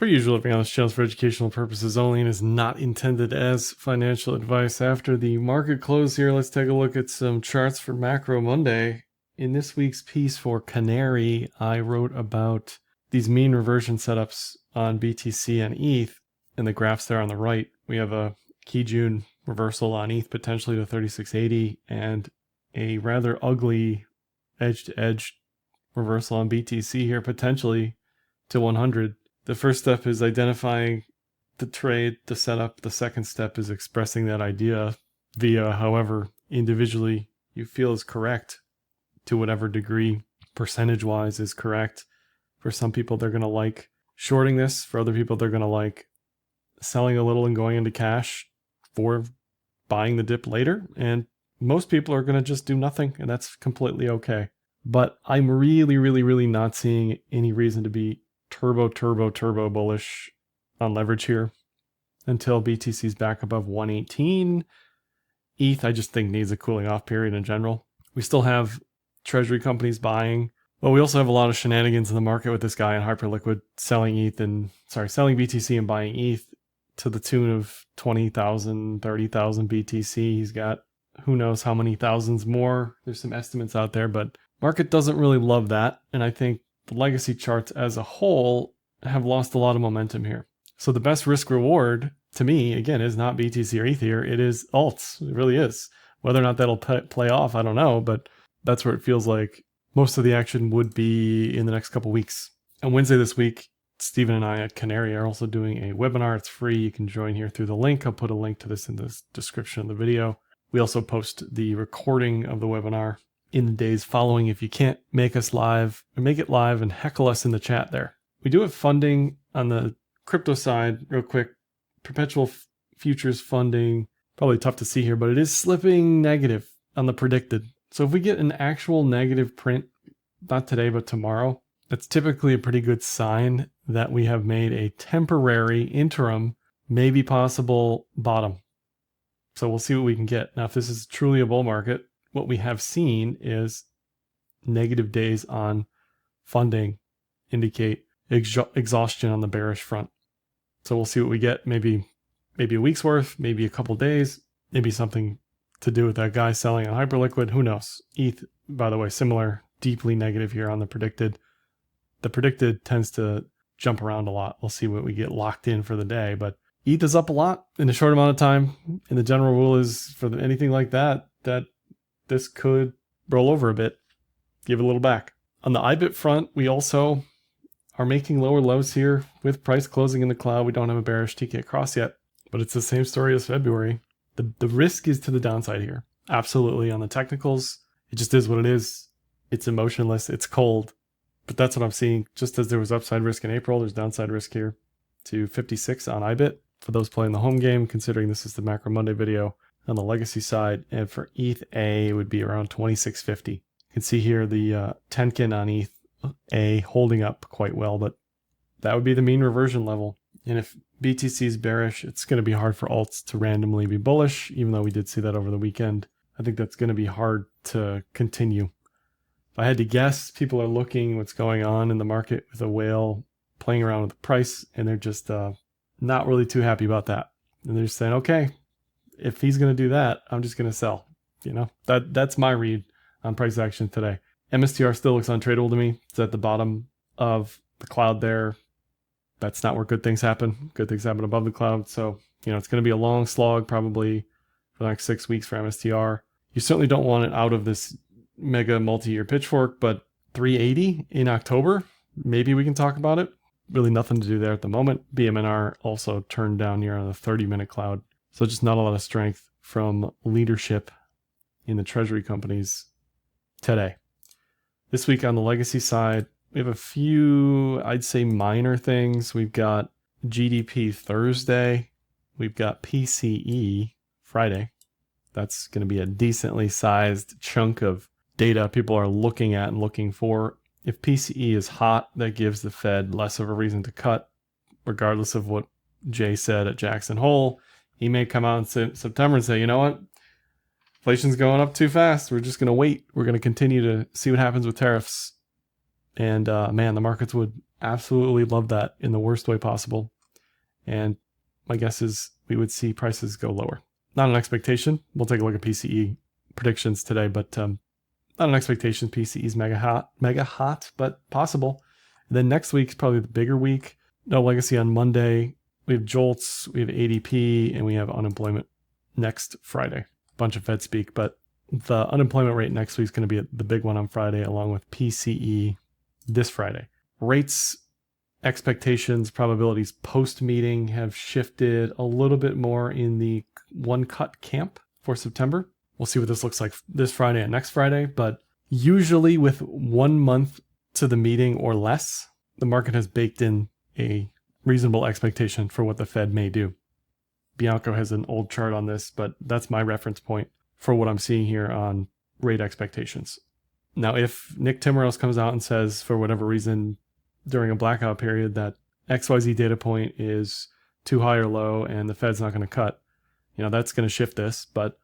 Per usual, everything on this channel is for educational purposes only and is not intended as financial advice. After the market close here, let's take a look at some charts for Macro Monday. In this week's piece for Canary, I wrote about these mean reversion setups on BTC and ETH, and the graphs there on the right. We have a key June reversal on ETH potentially to 3680 and a rather ugly edge-to-edge reversal on BTC here potentially to 100. The first step is identifying the trade, the setup. The second step is expressing that idea via however individually you feel is correct, to whatever degree percentage-wise is correct. For some people, they're going to like shorting this. For other people, they're going to like selling a little and going into cash for buying the dip later. And most people are going to just do nothing, and that's completely okay. But I'm really not seeing any reason to be turbo bullish on leverage here until BTC's back above 118. ETH, I just think, needs a cooling off period in general. We still have treasury companies buying, but we also have a lot of shenanigans in the market with this guy in Hyperliquid selling BTC and buying ETH to the tune of 20,000, 30,000 BTC. He's got who knows how many thousands more. There's some estimates out there, but market doesn't really love that. And I think the legacy charts as a whole have lost a lot of momentum here. So the best risk reward to me, again, is not BTC or ETH here. It is alts. It really is. Whether or not that'll play off, I don't know, but that's where it feels like most of the action would be in the next couple weeks. On Wednesday this week, Stephen and I at Canary are also doing a webinar. It's free. You can join here through the link. I'll put a link to this in the description of the video. We also post the recording of the webinar in the days following if you can't make us live, or make it live and heckle us in the chat there. We do have funding on the crypto side, real quick. Perpetual futures funding, probably tough to see here, but it is slipping negative on the predicted. So if we get an actual negative print, not today, but tomorrow, that's typically a pretty good sign that we have made a temporary interim, maybe possible bottom. So we'll see what we can get. Now, if this is truly a bull market, what we have seen is negative days on funding indicate exhaustion on the bearish front. So we'll see what we get. Maybe a week's worth, maybe a couple days, maybe something to do with that guy selling on Hyperliquid. Who knows? ETH, by the way, similar, deeply negative here on the predicted. The predicted tends to jump around a lot. We'll see what we get locked in for the day, but ETH is up a lot in a short amount of time. And the general rule is for anything like that this could roll over a bit, give it a little back. On the IBIT front, we also are making lower lows here with price closing in the cloud. We don't have a bearish TK across yet, but it's the same story as February. The risk is to the downside here. Absolutely. On the technicals, it just is what it is. It's emotionless. It's cold. But that's what I'm seeing. Just as there was upside risk in April, there's downside risk here to 56 on IBIT. For those playing the home game, considering this is the Macro Monday video on the legacy side. And for ETH A, it would be around 2650. You can see here the Tenkin on ETH A holding up quite well, but that would be the mean reversion level. And if BTC is bearish, it's going to be hard for alts to randomly be bullish, even though we did see that over the weekend. I think that's going to be hard to continue. If I had to guess, people are looking what's going on in the market with a whale playing around with the price, and they're just not really too happy about that. And they're just saying, okay, if he's going to do that, I'm just going to sell. You know, that's my read on price action today. MSTR still looks untradeable to me. It's at the bottom of the cloud there. That's not where good things happen. Good things happen above the cloud. So, it's going to be a long slog probably for the next 6 weeks for MSTR. You certainly don't want it out of this mega multi-year pitchfork, but 380 in October, maybe we can talk about it. Really nothing to do there at the moment. BMNR also turned down here on the 30-minute cloud. So just not a lot of strength from leadership in the treasury companies today. This week on the legacy side, we have a few, I'd say, minor things. We've got GDP Thursday. We've got PCE Friday. That's going to be a decently sized chunk of data people are looking at and looking for. If PCE is hot, that gives the Fed less of a reason to cut, regardless of what Jay said at Jackson Hole. He may come out in September and say, you know what? Inflation's going up too fast. We're just going to wait. We're going to continue to see what happens with tariffs. And man, the markets would absolutely love that in the worst way possible. And my guess is we would see prices go lower. Not an expectation. We'll take a look at PCE predictions today, but not an expectation. PCE is mega hot, but possible. And then next week's probably the bigger week. No legacy on Monday. We have JOLTS, we have ADP, and we have unemployment next Friday. Bunch of Fed speak, but the unemployment rate next week is going to be the big one on Friday, along with PCE this Friday. Rates, expectations, probabilities post-meeting have shifted a little bit more in the one cut camp for September. We'll see what this looks like this Friday and next Friday, but usually with 1 month to the meeting or less, the market has baked in a reasonable expectation for what the Fed may do. Bianco has an old chart on this, but that's my reference point for what I'm seeing here on rate expectations. Now, if Nick Timmerose comes out and says, for whatever reason, during a blackout period, that XYZ data point is too high or low and the Fed's not going to cut, that's going to shift this. But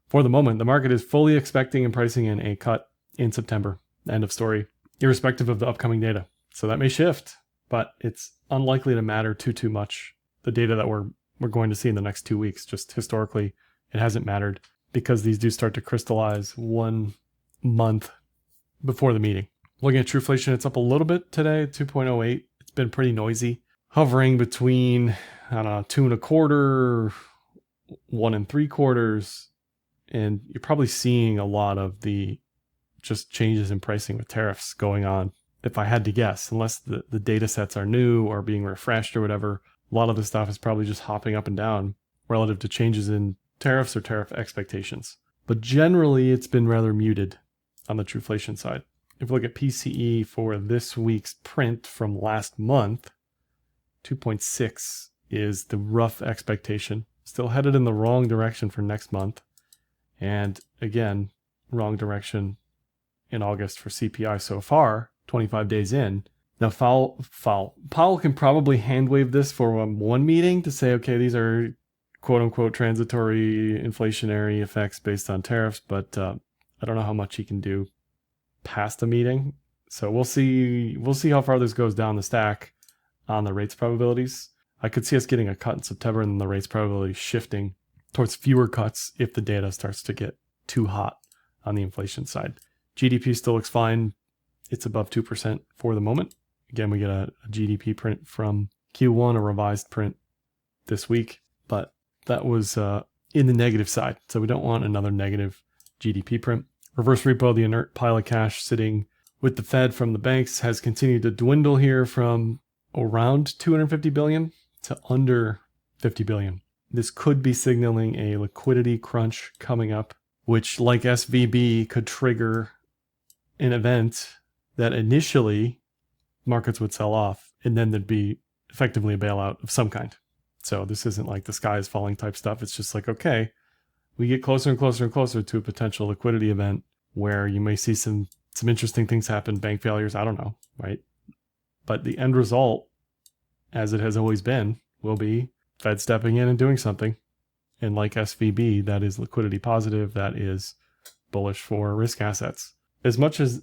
for the moment, the market is fully expecting and pricing in a cut in September. End of story, irrespective of the upcoming data. So that may shift, but it's unlikely to matter too much. The data that we're going to see in the next 2 weeks, just historically, it hasn't mattered because these do start to crystallize 1 month before the meeting. Looking at Trueflation, it's up a little bit today, 2.08. It's been pretty noisy, hovering between, 2.25, 1 3/4. And you're probably seeing a lot of the just changes in pricing with tariffs going on. If I had to guess, unless the data sets are new or being refreshed or whatever, a lot of the stuff is probably just hopping up and down relative to changes in tariffs or tariff expectations. But generally, it's been rather muted on the Trueflation side. If we look at PCE for this week's print from last month, 2.6 is the rough expectation. Still headed in the wrong direction for next month. And again, wrong direction in August for CPI so far, 25 days in. Now, Powell can probably hand wave this for one meeting to say, okay, these are quote unquote transitory inflationary effects based on tariffs, but I don't know how much he can do past a meeting. So we'll see how far this goes down the stack on the rates probabilities. I could see us getting a cut in September and then the rates probability shifting towards fewer cuts if the data starts to get too hot on the inflation side. GDP still looks fine. It's above 2% for the moment. Again, we get a GDP print from Q1, a revised print this week, but that was in the negative side. So we don't want another negative GDP print. Reverse repo, the inert pile of cash sitting with the Fed from the banks, has continued to dwindle here from around 250 billion to under 50 billion. This could be signaling a liquidity crunch coming up, which, like SVB, could trigger an event that initially markets would sell off, and then there'd be effectively a bailout of some kind. So this isn't like the sky is falling type stuff. It's just like, okay, we get closer and closer and closer to a potential liquidity event where you may see some interesting things happen, bank failures, I don't know, right? But the end result, as it has always been, will be Fed stepping in and doing something. And like SVB, that is liquidity positive, that is bullish for risk assets. As much as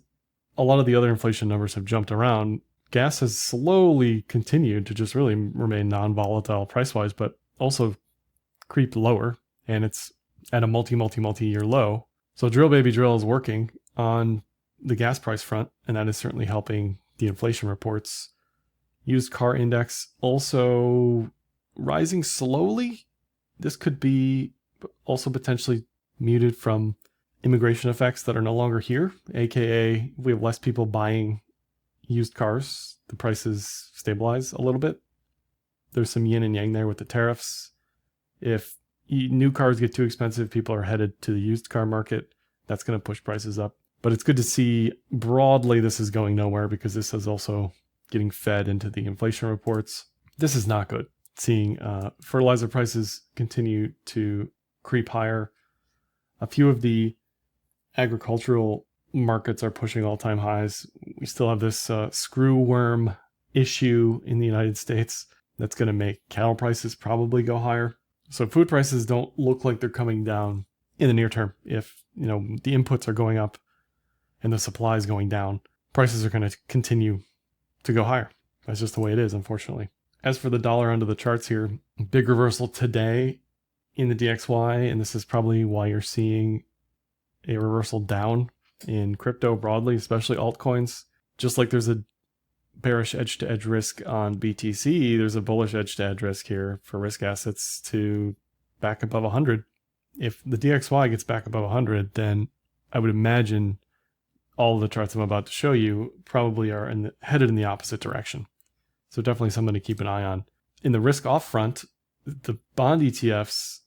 a lot of the other inflation numbers have jumped around, gas has slowly continued to just really remain non-volatile price-wise, but also creep lower, and it's at a multi-year low. So drill baby drill is working on the gas price front, and that is certainly helping the inflation reports. Used car index also rising slowly. This could be also potentially muted from immigration effects that are no longer here, aka we have less people buying used cars, the prices stabilize a little bit. There's some yin and yang there with the tariffs. If new cars get too expensive, people are headed to the used car market. That's going to push prices up. But it's good to see broadly this is going nowhere because this is also getting fed into the inflation reports. This is not good. Seeing fertilizer prices continue to creep higher. A few of the agricultural markets are pushing all-time highs. We still have this screw worm issue in the United States that's going to make cattle prices probably go higher. So food prices don't look like they're coming down in the near term. If the inputs are going up and the supply is going down, prices are going to continue to go higher. That's just the way it is, unfortunately. As for the dollar under the charts here, big reversal today in the DXY, and this is probably why you're seeing a reversal down in crypto broadly, especially altcoins. Just like there's a bearish edge-to-edge risk on BTC, there's a bullish edge-to-edge risk here for risk assets to back above 100. If the DXY gets back above 100, then I would imagine all of the charts I'm about to show you probably are headed in the opposite direction. So definitely something to keep an eye on. In the risk off front, the bond ETFs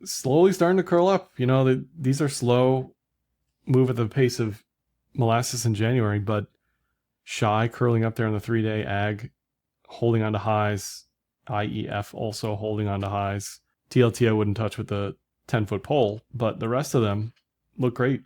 slowly starting to curl up. You know, these are slow, move at the pace of molasses in January, but shy curling up there on the 3-day, ag holding on to highs, IEF also holding on to highs. TLT I wouldn't touch with the 10-foot pole, but the rest of them look great.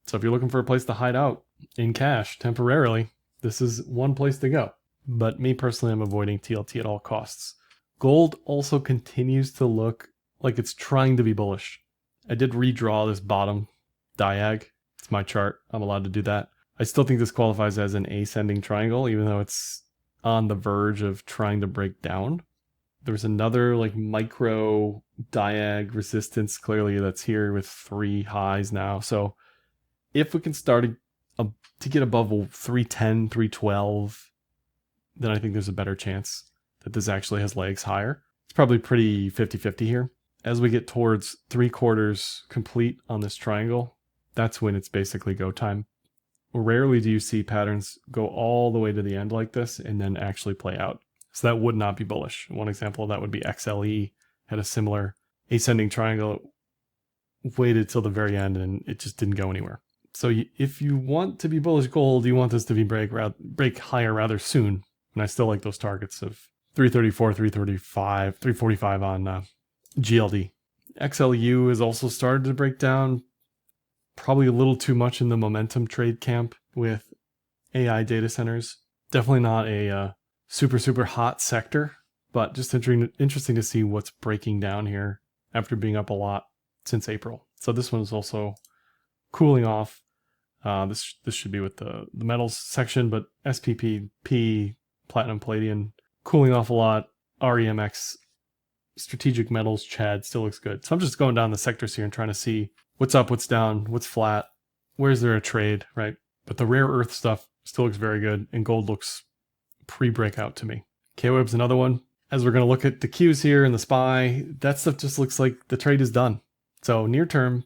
So if you're looking for a place to hide out in cash temporarily, this is one place to go. But me personally, I'm avoiding TLT at all costs. Gold also continues to look like it's trying to be bullish. I did redraw this bottom diag. It's my chart. I'm allowed to do that. I still think this qualifies as an ascending triangle, even though it's on the verge of trying to break down. There's another like micro diag resistance clearly that's here with 3 highs now. So if we can start to get above 310, 312, then I think there's a better chance that this actually has legs higher. It's probably pretty 50-50 here. As we get towards 3/4 complete on this triangle, that's when it's basically go time. Rarely do you see patterns go all the way to the end like this and then actually play out. So that would not be bullish. One example of that would be XLE, had a similar ascending triangle, waited till the very end and it just didn't go anywhere. So if you want to be bullish gold, you want this to be break higher rather soon. And I still like those targets of 334, 335, 345 on GLD. XLU has also started to break down, probably a little too much in the momentum trade camp with AI data centers. Definitely not a super hot sector, but just interesting to see what's breaking down here after being up a lot since April. So this one is also cooling off. This should be with the metals section, but SPP, platinum, palladium, cooling off a lot. REMX, strategic metals, CHAD still looks good. So I'm just going down the sectors here and trying to see what's up, what's down, what's flat, where's there a trade, right? But the rare earth stuff still looks very good, and gold looks pre-breakout to me. KWeb's another one. As we're going to look at the Qs here and the SPY, that stuff just looks like the trade is done. So near term,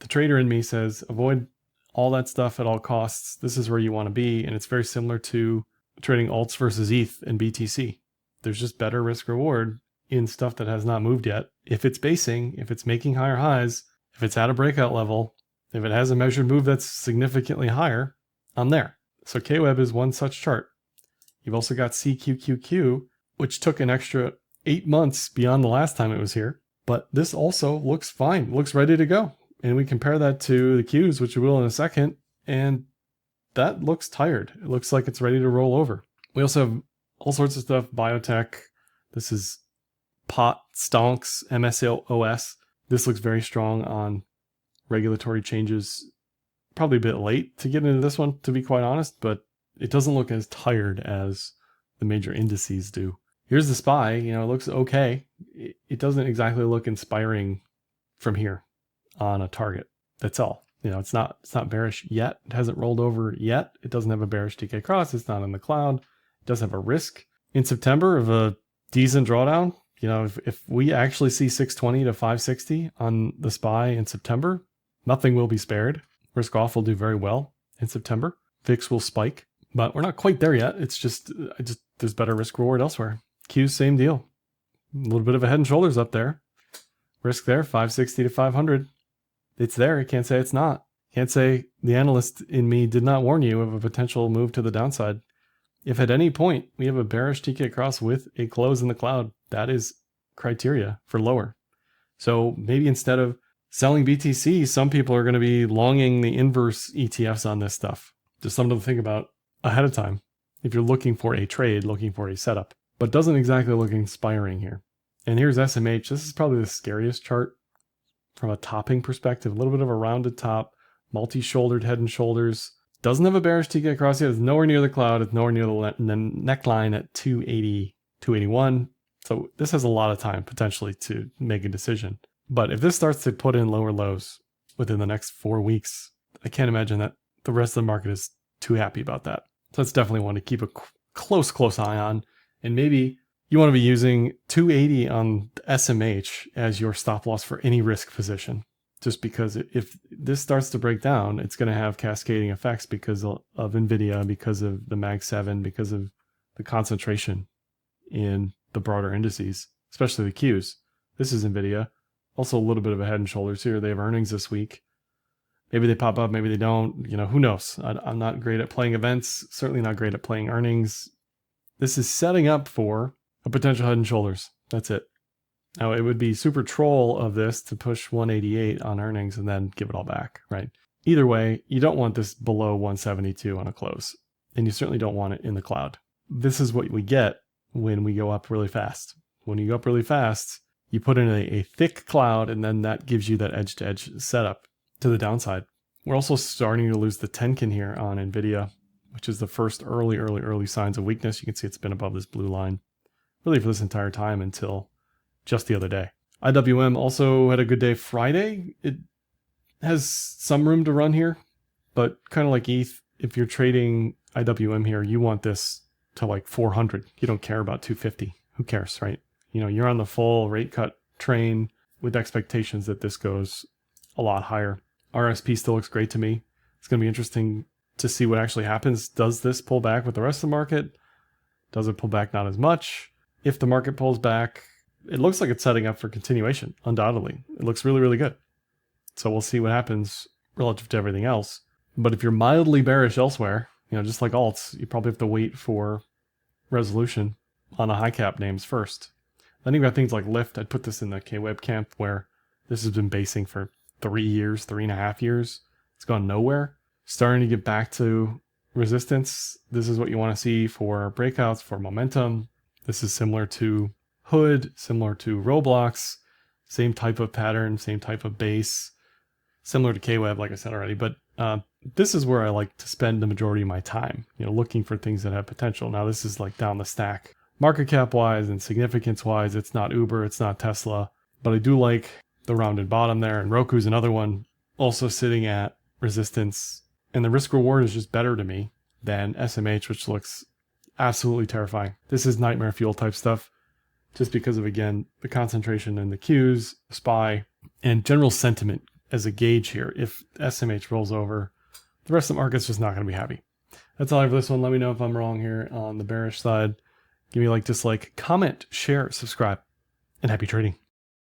the trader in me says avoid all that stuff at all costs. This is where you want to be, and it's very similar to trading alts versus ETH and BTC. There's just better risk reward in stuff that has not moved yet. If it's basing, if it's making higher highs, if it's at a breakout level, if it has a measured move that's significantly higher, I'm there. So KWeb is one such chart. You've also got CQQQ, which took an extra 8 months beyond the last time it was here. But this also looks fine, looks ready to go. And we compare that to the Qs, which we will in a second, and that looks tired. It looks like it's ready to roll over. We also have all sorts of stuff, biotech. This is POT, Stonks, MSOS. This looks very strong on regulatory changes. Probably a bit late to get into this one, to be quite honest, but it doesn't look as tired as the major indices do. Here's the SPY, it looks okay. It doesn't exactly look inspiring from here on a target. That's all. It's not bearish yet. It hasn't rolled over yet. It doesn't have a bearish TK cross. It's not in the cloud. It does have a risk in September of a decent drawdown. If we actually see 620 to 560 on the SPY in September, nothing will be spared. Risk off will do very well in September. VIX will spike, but we're not quite there yet. It's just there's better risk reward elsewhere. Q, same deal. A little bit of a head and shoulders up there. Risk there, 560 to 500. It's there. You can't say it's not. Can't say the analyst in me did not warn you of a potential move to the downside. If at any point we have a bearish TK cross with a close in the cloud, that is criteria for lower. So maybe instead of selling BTC, some people are going to be longing the inverse ETFs on this stuff. Just something to think about ahead of time if you're looking for a trade, looking for a setup. But doesn't exactly look inspiring here. And here's SMH. This is probably the scariest chart from a topping perspective. A little bit of a rounded top, multi-shouldered head and shoulders. Doesn't have a bearish TK across yet. It's nowhere near the cloud. It's nowhere near the neckline at 280, 281. So this has a lot of time potentially to make a decision. But if this starts to put in lower lows within the next 4 weeks, I can't imagine that the rest of the market is too happy about that. So that's definitely one to keep a close eye on. And maybe you want to be using 280 on SMH as your stop loss for any risk position. Just because if this starts to break down, it's going to have cascading effects because of NVIDIA, because of the Mag 7, because of the concentration in the broader indices, especially the Qs. This is NVIDIA. Also a little bit of a head and shoulders here. They have earnings this week. Maybe they pop up, maybe they don't. Who knows? I'm not great at playing events, certainly not great at playing earnings. This is setting up for a potential head and shoulders. That's it. Now, it would be super troll of this to push 188 on earnings and then give it all back, right? Either way, you don't want this below 172 on a close, and you certainly don't want it in the cloud. This is what we get when we go up really fast. When you go up really fast, you put in a thick cloud, and then that gives you that edge-to-edge setup to the downside. We're also starting to lose the Tenkin here on NVIDIA, which is the first early signs of weakness. You can see it's been above this blue line really for this entire time until just the other day. IWM also had a good day Friday. It has some room to run here, but kind of like ETH, if you're trading IWM here, you want this to like 400. You don't care about 250. Who cares, right? You're on the full rate cut train with expectations that this goes a lot higher. RSP still looks great to me. It's going to be interesting to see what actually happens. Does this pull back with the rest of the market? Does it pull back not as much? If the market pulls back, it looks like it's setting up for continuation, undoubtedly. It looks really, really good. So we'll see what happens relative to everything else. But if you're mildly bearish elsewhere, just like alts, you probably have to wait for resolution on the high cap names first. Then you've got things like Lyft. I'd put this in the KWeb camp where this has been basing for 3 years, 3.5 years. It's gone nowhere. Starting to get back to resistance. This is what you want to see for breakouts, for momentum. This is similar to Hood, similar to Roblox, same type of pattern, same type of base, similar to KWeb, like I said already. But this is where I like to spend the majority of my time, looking for things that have potential. Now, this is like down the stack. Market cap wise and significance wise, it's not Uber, it's not Tesla, but I do like the rounded bottom there. And Roku's another one also sitting at resistance. And the risk reward is just better to me than SMH, which looks absolutely terrifying. This is nightmare fuel type stuff. Just because of, again, the concentration in the Qs, SPY, and general sentiment as a gauge here. If SMH rolls over, the rest of the market's just not going to be happy. That's all I have for this one. Let me know if I'm wrong here on the bearish side. Give me a like, dislike, comment, share, subscribe, and happy trading.